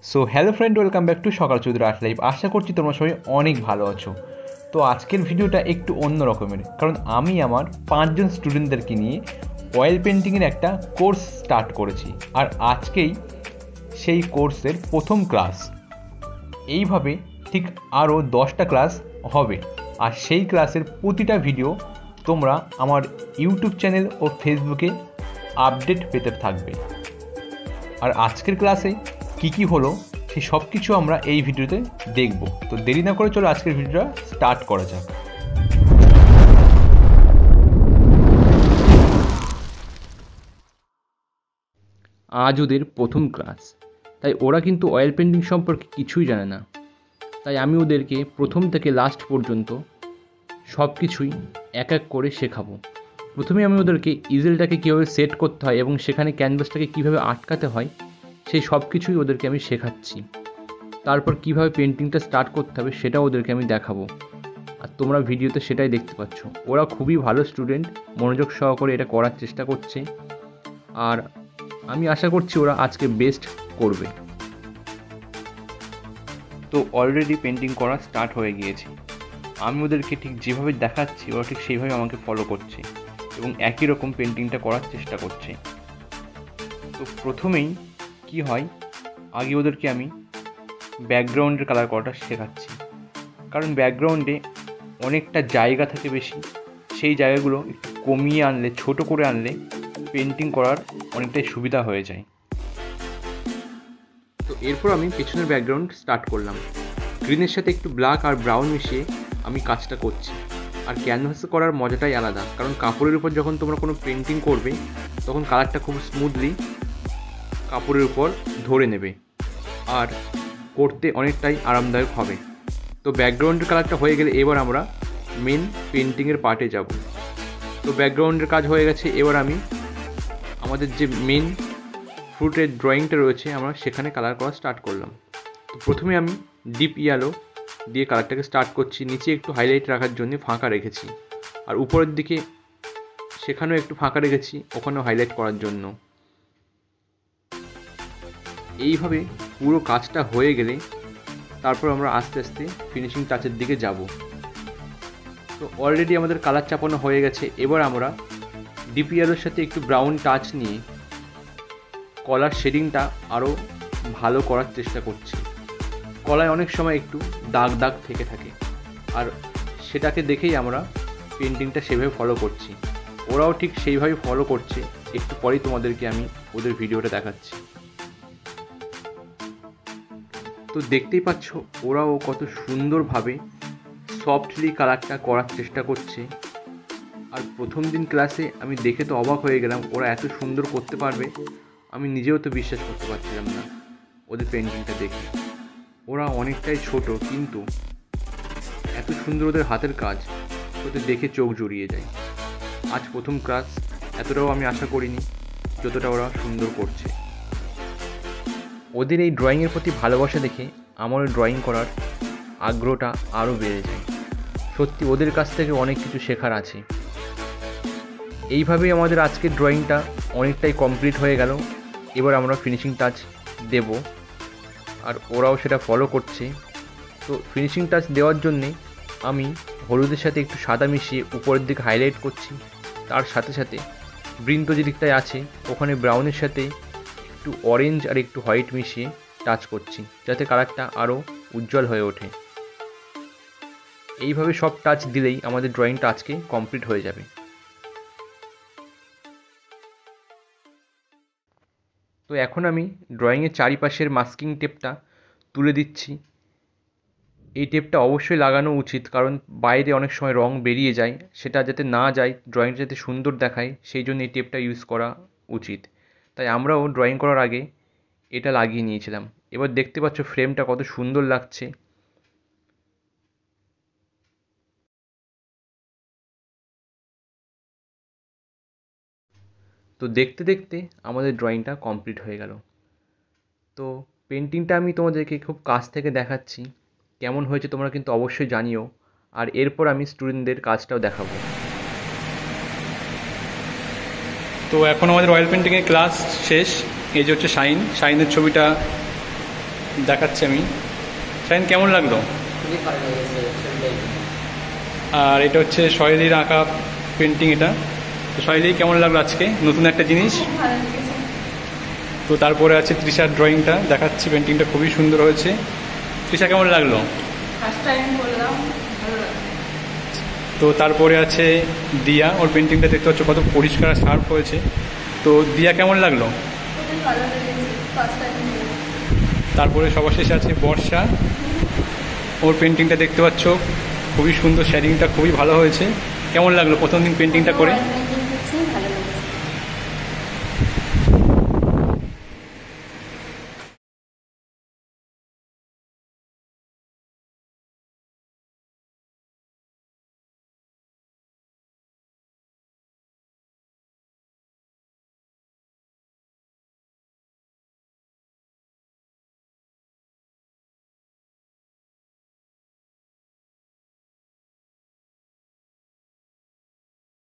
So hello friend, welcome back to সকাল Chowdhury art life. আশা করছি তোমরা সবাই অনেক ভালো আছো। তো আজকের ভিডিওটা একটু অন্য রকমের, কারণ আমি আমার 5জন স্টুডেন্টদেরকে নিয়ে অয়েল পেন্টিংয়ের একটা কোর্স স্টার্ট করেছি, আর আজকেই সেই কোর্সের প্রথম ক্লাস। এইভাবে ঠিক আরও 10টা ক্লাস হবে, আর সেই ক্লাসের প্রতিটা ভিডিও তোমরা আমার ইউটিউব চ্যানেল ও ফেসবুকে আপডেট পেতে থাকবে। আর আজকের ক্লাসে কি হলো সেই সব কিছু আমরা এই ভিডিওতে দেখব। তো দেরি না করে চলো আজকের ভিডিওটা স্টার্ট করা যাক। আজ ওদের প্রথম ক্লাস, তাই ওরা কিন্তু অয়েল পেন্টিং সম্পর্কে কিছুই জানে না। তাই আমি ওদেরকে প্রথম থেকে লাস্ট পর্যন্ত সব কিছুই এক এক করে শেখাবো। প্রথমে আমি ওদেরকে ইজেলটাকে কীভাবে সেট করতে হয় এবং সেখানে ক্যানভাসটাকে কীভাবে আটকাতে হয় সেই সব কিছুই ওদেরকে আমি শেখাচ্ছি। তারপর কীভাবে পেন্টিংটা স্টার্ট করতে হবে সেটা ওদেরকে আমি দেখাবো, আর তোমরা ভিডিওতে সেটাই দেখতে পাচ্ছ। ওরা খুবই ভালো স্টুডেন্ট, মনোযোগ সহকারে এটা করার চেষ্টা করছে, আর আমি আশা করছি ওরা আজকে বেস্ট করবে। তো অলরেডি পেন্টিং করা স্টার্ট হয়ে গিয়েছে। আমি ওদেরকে ঠিক যেভাবে দেখাচ্ছি ওরা ঠিক সেইভাবে আমাকে ফলো করছে এবং একই রকম পেন্টিংটা করার চেষ্টা করছে। তো প্রথমেই কি হয়, আগে ওদেরকে আমি ব্যাকগ্রাউন্ডের কালার করাটা শেখাচ্ছি, কারণ ব্যাকগ্রাউন্ডে অনেকটা জায়গা থাকে বেশি, সেই জায়গাগুলো একটু কমিয়ে আনলে, ছোট করে আনলে পেন্টিং করার অনেকটাই সুবিধা হয়ে যায়। তো এরপর আমি পেছনের ব্যাকগ্রাউন্ড স্টার্ট করলাম। গ্রিনের সাথে একটু ব্ল্যাক আর ব্রাউন মিশিয়ে আমি কাজটা করছি। আর ক্যানভাসে করার মজাটাই আলাদা, কারণ কাপড়ের উপর যখন তোমরা কোনো পেন্টিং করবে তখন কালারটা খুব স্মুথলি কাপড়ের উপর ধরে নেবে আর করতে অনেকটাই আরামদায়ক হবে। তো ব্যাকগ্রাউন্ডের কালারটা হয়ে গেলে এবার আমরা মেন পেন্টিংয়ের পার্টে যাব। তো ব্যাকগ্রাউন্ডের কাজ হয়ে গেছে, এবার আমি আমাদের যে মেন ফ্রুটের ড্রয়িংটা রয়েছে আমরা সেখানে কালার করা স্টার্ট করলাম। তো প্রথমে আমি ডিপ ইয়েলো দিয়ে কালারটাকে স্টার্ট করছি। নিচে একটু হাইলাইট রাখার জন্য ফাঁকা রেখেছি, আর উপরের দিকে সেখানেও একটু ফাঁকা রেখেছি, ওখানেও হাইলাইট করার জন্য। এইভাবে পুরো কাজটা হয়ে গেলে তারপর আমরা আস্তে আস্তে ফিনিশিং টাচের দিকে যাব। তো অলরেডি আমাদের কালার চাপানো হয়ে গেছে। এবার আমরা ডিপ ইয়েলোর সাথে একটু ব্রাউন টাচ নিয়ে কলার শেডিংটা আরও ভালো করার চেষ্টা করছি। কলায় অনেক সময় একটু দাগ দাগ থেকে থাকে, আর সেটাকে দেখেই আমরা পেন্টিংটা সেভাবে ফলো করছি। ওরাও ঠিক সেইভাবে ফলো করছে। একটু পরেই তোমাদেরকে আমি ওদের ভিডিওটা দেখাচ্ছি। তো দেখতেই পাচ্ছ ওরাও কত সুন্দরভাবে সফটলি কালারটা করার চেষ্টা করছে। আর প্রথম দিন ক্লাসে আমি দেখে তো অবাক হয়ে গেলাম, ওরা এত সুন্দর করতে পারবে আমি নিজেও তো বিশ্বাস করতে পারছিলাম না ওদের পেন্টিংটা দেখে। ওরা অনেকটাই ছোট, কিন্তু এত সুন্দর ওদের হাতের কাজ, ওদের দেখে চোখ জুড়িয়ে যায়। আজ প্রথম ক্লাস, এতটাও আমি আশা করিনি যতটা ওরা সুন্দর করছে। ওদের এই ড্রয়িংয়ের প্রতি ভালোবাসা দেখে আমার ড্রয়িং করার আগ্রহটা আরও বেড়ে যায়। সত্যি ওদের কাছ থেকে অনেক কিছু শেখার আছে। এইভাবেই আমাদের আজকের ড্রয়িংটা অনেকটাই কমপ্লিট হয়ে গেল। এবার আমরা ফিনিশিং টাচ দেব, আর ওরাও সেটা ফলো করছে। তো ফিনিশিং টাচ দেওয়ার জন্যে আমি হলুদের সাথে একটু সাদা মিশিয়ে উপরের দিকে হাইলাইট করছি। তার সাথে সাথে বৃন্ত যে দিকটায় আছে ওখানে ব্রাউনের সাথে একটু অরেঞ্জ আর একটু হোয়াইট মিশিয়ে টাচ করছি, যাতে কালারটা আরও উজ্জ্বল হয়ে ওঠে। এইভাবে সব টাচ দিলেই আমাদের ড্রয়িংটা আজকে কমপ্লিট হয়ে যাবে। তো এখন আমি ড্রয়িংয়ের চারিপাশের মাস্কিং টেপটা তুলে দিচ্ছি। এই টেপটা অবশ্যই লাগানো উচিত, কারণ বাইরে অনেক সময় রং বেরিয়ে যায়, সেটা যাতে না যায়, ড্রয়িংটা যাতে সুন্দর দেখায় সেই জন্য এই টেপটা ইউজ করা উচিত। তাই আমরাও ড্রয়িং করার আগে এটা লাগিয়ে নিয়েছিলাম। এবার দেখতে পাচ্ছ ফ্রেমটা কত সুন্দর লাগছে। তো দেখতে দেখতে আমাদের ড্রয়িংটা কমপ্লিট হয়ে গেল। তো পেন্টিংটা আমি তোমাদেরকে খুব কাছ থেকে দেখাচ্ছি, কেমন হয়েছে তোমরা কিন্তু অবশ্যই জানিও। আর এরপর আমি স্টুডেন্টদের কাজটাও দেখাবো। তো এখন আমাদের অয়েল পেন্টিংয়ের ক্লাস শেষ। এই যে হচ্ছে শাইনের ছবিটা দেখাচ্ছি আমি। শাহিন কেমন লাগলো? খুবই ভালো লেগেছে ছবিটাই। আর এটা হচ্ছে শৈলীর আঁকা পেন্টিং এটা। তো শৈলী কেমন লাগলো আজকে নতুন একটা জিনিস? খুব ভালো লেগেছে। তো তারপরে আছে তৃষার ড্রয়িংটা দেখাচ্ছি, পেন্টিংটা খুবই সুন্দর হয়েছে। তৃষা কেমন লাগলো? ফার্স্ট টাইম করলাম, ভালো লাগলো। তো তারপরে আছে দিয়া, ওর পেন্টিংটা দেখতে পাচ্ছ কত পরিষ্কার আর শার্প হয়েছে। তো দিয়া কেমন লাগলো? খুবই ভালো লেগেছে, ফার্স্ট টাইম। তারপরে সবার শেষে আছে বর্ষা, ওর পেন্টিংটা দেখতে পাচ্ছ খুবই সুন্দর, শেডিংটা খুবই ভালো হয়েছে। কেমন লাগলো প্রথম দিন পেন্টিংটা করে?